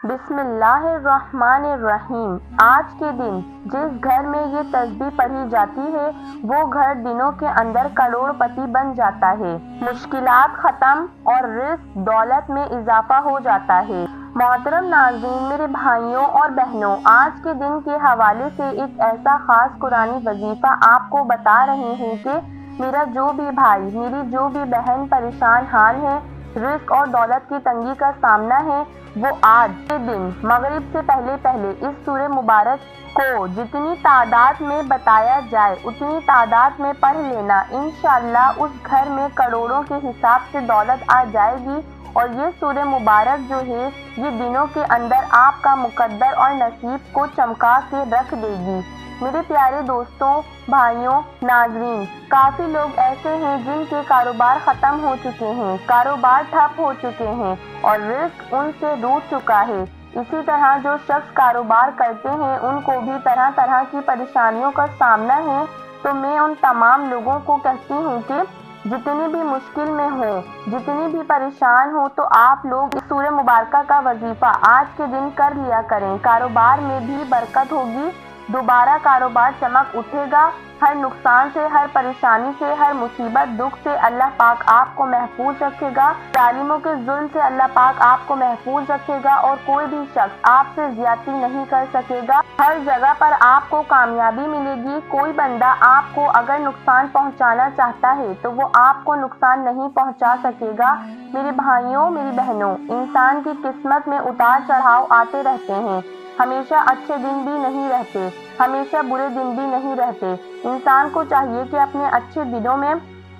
بسم اللہ الرحمن الرحیم۔ آج کے دن جس گھر میں یہ تسبیح پڑھی جاتی ہے وہ گھر دنوں کے اندر کروڑ پتی بن جاتا ہے، مشکلات ختم اور رزق دولت میں اضافہ ہو جاتا ہے۔ محترم ناظرین، میرے بھائیوں اور بہنوں، آج کے دن کے حوالے سے ایک ایسا خاص قرآنی وظیفہ آپ کو بتا رہے ہیں کہ میرا جو بھی بھائی، میری جو بھی بہن پریشان حال ہے، رزق اور دولت کی تنگی کا سامنا ہے، وہ آج کے دن مغرب سے پہلے اس سورہ مبارک کو جتنی تعداد میں بتایا جائے اتنی تعداد میں پڑھ لینا۔ انشاءاللہ اس گھر میں کروڑوں کے حساب سے دولت آ جائے گی، اور یہ سورہ مبارک جو ہے یہ دنوں کے اندر آپ کا مقدر اور نصیب کو چمکا کے رکھ دے گی۔ میرے پیارے دوستوں، بھائیوں، ناظرین، کافی لوگ ایسے ہیں جن کے کاروبار ختم ہو چکے ہیں، کاروبار ٹھپ ہو چکے ہیں اور رزق ان سے روٹ چکا ہے۔ اسی طرح جو شخص کاروبار کرتے ہیں ان کو بھی طرح طرح کی پریشانیوں کا سامنا ہے۔ تو میں ان تمام لوگوں کو کہتی ہوں کہ جتنی بھی مشکل میں ہو، جتنی بھی پریشان ہو، تو آپ لوگ اس سورہ مبارکہ کا وظیفہ آج کے دن کر لیا کریں۔ کاروبار میں بھی برکت ہوگی، دوبارہ کاروبار چمک اٹھے گا، ہر نقصان سے، ہر پریشانی سے، ہر مصیبت دکھ سے اللہ پاک آپ کو محفوظ رکھے گا، ظالموں کے ظلم سے اللہ پاک آپ کو محفوظ رکھے گا، اور کوئی بھی شخص آپ سے زیادتی نہیں کر سکے گا۔ ہر جگہ پر آپ کو کامیابی ملے گی۔ کوئی بندہ آپ کو اگر نقصان پہنچانا چاہتا ہے تو وہ آپ کو نقصان نہیں پہنچا سکے گا۔ میرے بھائیوں، میری بہنوں، انسان کی قسمت میں اتار چڑھاؤ آتے رہتے ہیں، ہمیشہ اچھے دن بھی نہیں رہتے، ہمیشہ برے دن بھی نہیں رہتے۔ انسان کو چاہیے کہ اپنے اچھے دنوں میں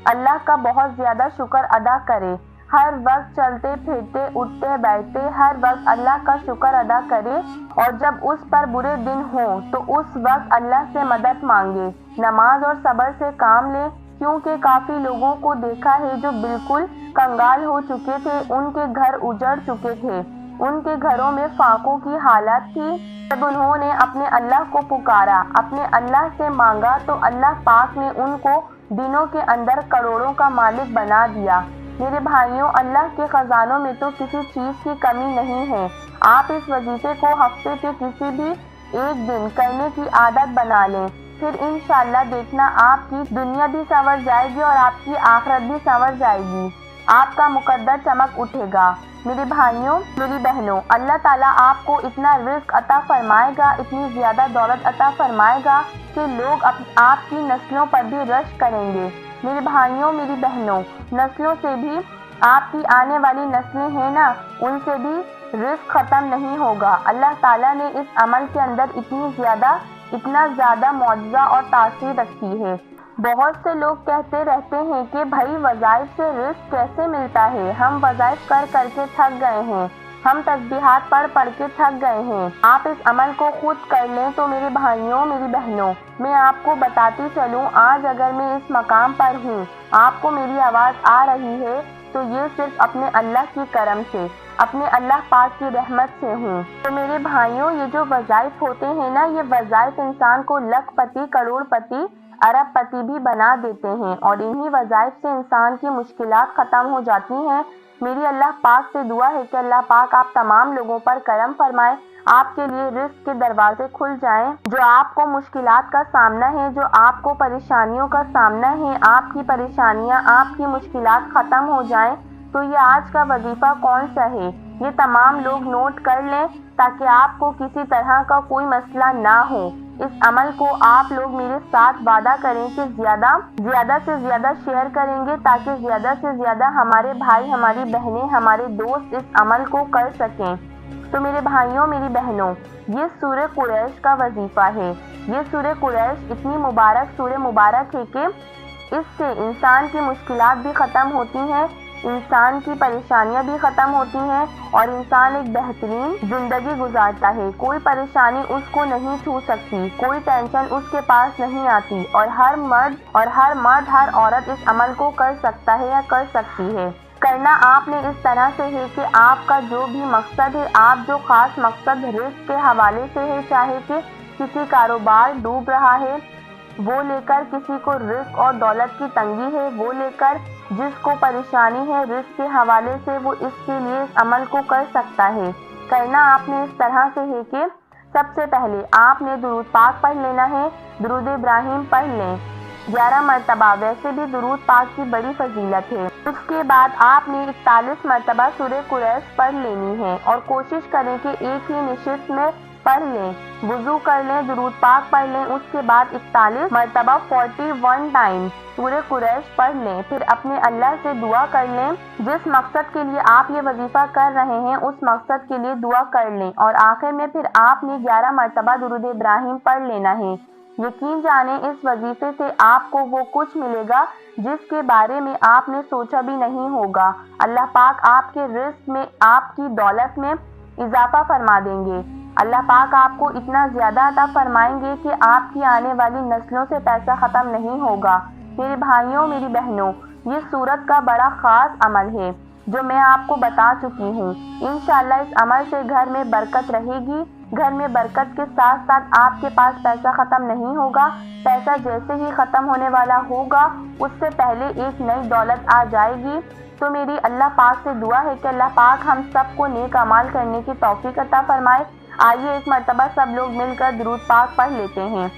اللہ کا بہت زیادہ شکر ادا کرے، ہر وقت چلتے پھرتے اٹھتے بیٹھتے ہر وقت اللہ کا شکر ادا کرے، اور جب اس پر برے دن ہوں تو اس وقت اللہ سے مدد مانگے، نماز اور صبر سے کام لے، کیونکہ کافی لوگوں کو دیکھا ہے جو بالکل کنگال ہو چکے تھے، ان کے گھر اجڑ چکے تھے، ان کے گھروں میں فاقوں کی حالت تھی۔ جب انہوں نے اپنے اللہ کو پکارا، اپنے اللہ سے مانگا، تو اللہ پاک نے ان کو دنوں کے اندر کروڑوں کا مالک بنا دیا۔ میرے بھائیوں، اللہ کے خزانوں میں تو کسی چیز کی کمی نہیں ہے۔ آپ اس وظیفے کو ہفتے کے کسی بھی ایک دن کرنے کی عادت بنا لیں، پھر انشاءاللہ دیکھنا آپ کی دنیا بھی سنور جائے گی اور آپ کی آخرت بھی سنور جائے گی، آپ کا مقدر چمک اٹھے گا۔ میرے بھائیوں، میری بہنوں، اللہ تعالیٰ آپ کو اتنا رزق عطا فرمائے گا، اتنی زیادہ دولت عطا فرمائے گا کہ لوگ آپ کی نسلوں پر بھی رشک کریں گے۔ میرے بھائیوں، میری بہنوں، نسلوں سے بھی، آپ کی آنے والی نسلیں ہیں نا، ان سے بھی رزق ختم نہیں ہوگا۔ اللہ تعالیٰ نے اس عمل کے اندر اتنا زیادہ معجزہ اور تاثیر رکھی ہے۔ بہت سے لوگ کہتے رہتے ہیں کہ بھائی وظائف سے رزق کیسے ملتا ہے، ہم وظائف کر کر کے تھک گئے ہیں، ہم تسبیحات پڑھ کے تھک گئے ہیں، آپ اس عمل کو خود کر لیں۔ تو میرے بھائیوں، میری بہنوں، میں آپ کو بتاتی چلوں، آج اگر میں اس مقام پر ہوں، آپ کو میری آواز آ رہی ہے، تو یہ صرف اپنے اللہ کی کرم سے، اپنے اللہ پاک کی رحمت سے ہوں۔ تو میرے بھائیوں، یہ جو وظائف ہوتے ہیں نا، یہ وظائف انسان کو لکھ پتی، کروڑ پتی، ارب پتی بھی بنا دیتے ہیں، اور انہی وظائف سے انسان کی مشکلات ختم ہو جاتی ہیں۔ میری اللہ پاک سے دعا ہے کہ اللہ پاک آپ تمام لوگوں پر کرم فرمائے، آپ کے لیے رزق کے دروازے کھل جائیں۔ جو آپ کو مشکلات کا سامنا ہے، جو آپ کو پریشانیوں کا سامنا ہے، آپ کی پریشانیاں، آپ کی مشکلات ختم ہو جائیں، تو یہ آج کا وظیفہ کون سا ہے، یہ تمام لوگ نوٹ کر لیں، تاکہ آپ کو کسی طرح کا کوئی مسئلہ نہ ہو۔ اس عمل کو آپ لوگ میرے ساتھ وعدہ کریں کہ زیادہ سے زیادہ شیئر کریں گے، تاکہ زیادہ سے زیادہ ہمارے بھائی، ہماری بہنیں، ہمارے دوست اس عمل کو کر سکیں۔ تو میرے بھائیوں، میری بہنوں، یہ سورہ قریش کا وظیفہ ہے۔ یہ سورہ قریش اتنی مبارک سورہ مبارک ہے کہ اس سے انسان کی مشکلات بھی ختم ہوتی ہیں، انسان کی پریشانیاں بھی ختم ہوتی ہیں، اور انسان ایک بہترین زندگی گزارتا ہے۔ کوئی پریشانی اس کو نہیں چھو سکتی، کوئی ٹینشن اس کے پاس نہیں آتی، اور ہر مرد ہر عورت اس عمل کو کر سکتا ہے یا کر سکتی ہے۔ کرنا آپ نے اس طرح سے ہے کہ آپ کا جو بھی مقصد ہے، آپ جو خاص مقصد رزق کے حوالے سے ہے، چاہے کہ کسی کاروبار ڈوب رہا ہے وہ لے کر، کسی کو رزق اور دولت کی تنگی ہے وہ لے کر، جس کو پریشانی ہے رزق کے حوالے سے، وہ اس کے لیے اس عمل کو کر سکتا ہے۔ کرنا آپ نے اس طرح سے ہے کہ سب سے پہلے آپ نے درود پاک پڑھ لینا ہے، درود ابراہیم پڑھ لیں 11 مرتبہ، ویسے بھی درود پاک کی بڑی فضیلت ہے۔ اس کے بعد آپ نے 41 مرتبہ سورہ قریش پڑھ لینی ہے اور کوشش کریں کہ ایک ہی نشست میں پڑھ لیں، وضو کر لیں، درود پاک پڑھ لیں، اس کے بعد 41 مرتبہ 41 ٹائم سورہ قریش پڑھ لیں، پھر اپنے اللہ سے دعا کر لیں، جس مقصد کے لیے آپ یہ وظیفہ کر رہے ہیں اس مقصد کے لیے دعا کر لیں، اور آخر میں پھر آپ نے 11 مرتبہ درود ابراہیم پڑھ لینا ہے۔ یقین جانیں اس وظیفے سے آپ کو وہ کچھ ملے گا جس کے بارے میں آپ نے سوچا بھی نہیں ہوگا۔ اللہ پاک آپ کے رزق میں، آپ کی دولت میں اضافہ فرما دیں گے۔ اللہ پاک آپ کو اتنا زیادہ عطا فرمائیں گے کہ آپ کی آنے والی نسلوں سے پیسہ ختم نہیں ہوگا۔ میرے بھائیوں، میری بہنوں، یہ سورت کا بڑا خاص عمل ہے جو میں آپ کو بتا چکی ہوں۔ انشاءاللہ اس عمل سے گھر میں برکت رہے گی۔ گھر میں برکت کے ساتھ ساتھ آپ کے پاس پیسہ ختم نہیں ہوگا۔ پیسہ جیسے ہی ختم ہونے والا ہوگا اس سے پہلے ایک نئی دولت آ جائے گی۔ تو میری اللہ پاک سے دعا ہے کہ اللہ پاک ہم سب کو نیک اعمال کرنے کی توفیق عطا فرمائے۔ آئیے ایک مرتبہ سب لوگ مل کر درود پاک پڑھ لیتے ہیں۔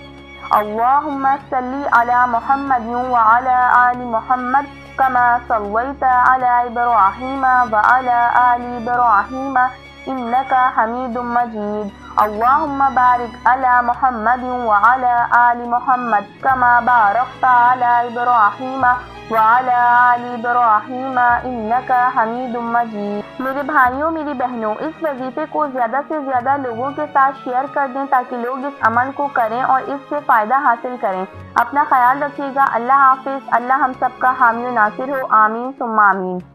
اللہم صلی علی محمد وعلی آل محمد کما صلیت علی ابراہیم وعلی آل ابراہیم انک حمید مجید۔ اللہم بارک علی محمد وعلی آل محمد کما بارکت علی ابراہیم وعلی آل ابراہیم انک حمید مجید۔ میرے بھائیوں، میری بہنوں، اس وظیفے کو زیادہ سے زیادہ لوگوں کے ساتھ شیئر کر دیں تاکہ لوگ اس عمل کو کریں اور اس سے فائدہ حاصل کریں۔ اپنا خیال رکھیے گا۔ اللہ حافظ۔ اللہ ہم سب کا حامی و ناصر ہو۔ آمین ثم آمین۔